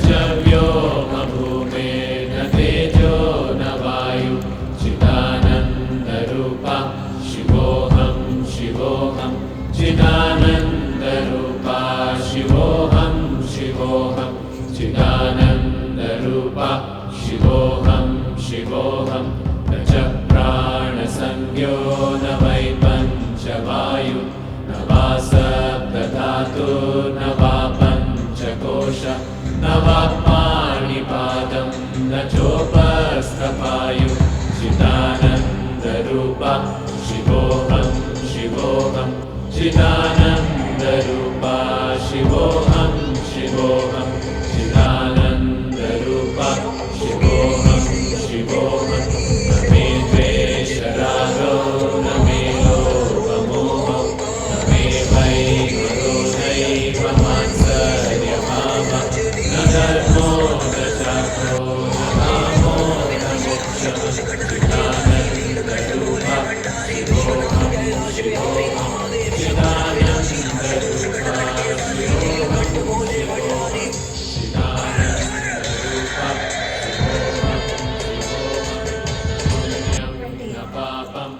जव्यो न भूमे न तेजो न वायु चिदानन्दरूपा शिवोऽहं शिवोऽहं चिदानन्दरूपा शिवोऽहं शिवोऽहं चिदानन्दरूपा शिवोऽहं शिवोऽहं न च प्राणसंज्ञो न वै पञ्चवायु न वा सप्तधातुर्न वा पञ्चकोश न वा पाणिपादं न चोपस्थपायु चिदानन्दरूपा शिवोऽहं शिवोऽहं चिदानन्दरूपा शिवोऽहं शिवोऽहं चिदानन्दरूपा शिवोऽहं शिवोऽहं न मे द्वेषरागो न मे लोभमोहो न मे वैमनोदैवमात्सर्यभावः न धर्मो न चापो न कामो न मोक्षः चिदानन्दरूपा शिवोऽहं शिवोऽहं चिदानन्दरूपा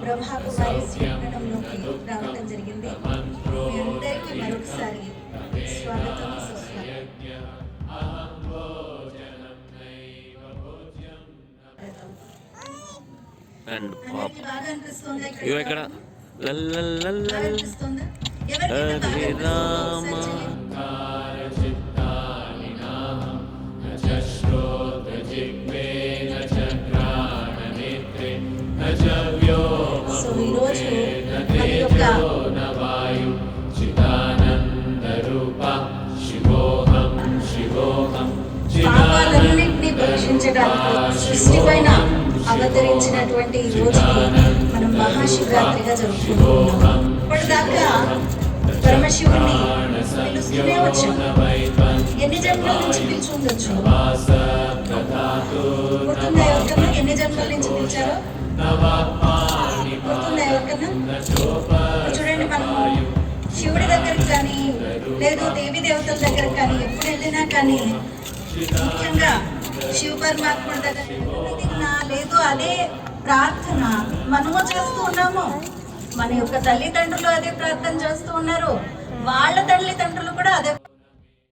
బ్రహ్మకు వారి స్వీకరణంలోకి రావడం జరిగింది. మీ అందరికీ మరొకసారి స్వాగతం బాగా అనిపిస్తుందా? ఇక్కడ అనిపిస్తుందా? ఎవరికి రామ సో ఈరోజు మన యొక్క పాపాలన్నింటినీ పరీక్షించడానికి సృష్టి పైన అవతరించినటువంటి ఈ రోజుని మనం మహాశివరాత్రిగా జరుపుకుంటున్నాం. ఇప్పటిదాకా పరమశివుణ్ణి పిలుస్తూనే వచ్చాం. ఎన్ని జన్మల నుంచి పిలిచి ఉండొచ్చు? గుర్తుందా ఎవరికన్నా ఎన్ని జన్మల నుంచి పిలిచారో? గుర్తుందా ఎవరికన్నా? చూడండి, మనం శివుడి దగ్గరికి కానీ లేదు దేవీ దేవతల దగ్గరికి కానీ ఎప్పుడు వెళ్ళినా కానీ ముఖ్యంగా శివ పరమాత్ముడి దగ్గర లేదు అదే ప్రార్థన మనము చేస్తూ ఉన్నాము. మన యొక్క తల్లిదండ్రులు అదే ప్రార్థన చేస్తూ ఉన్నారు, వాళ్ళ తల్లిదండ్రులు కూడా అదే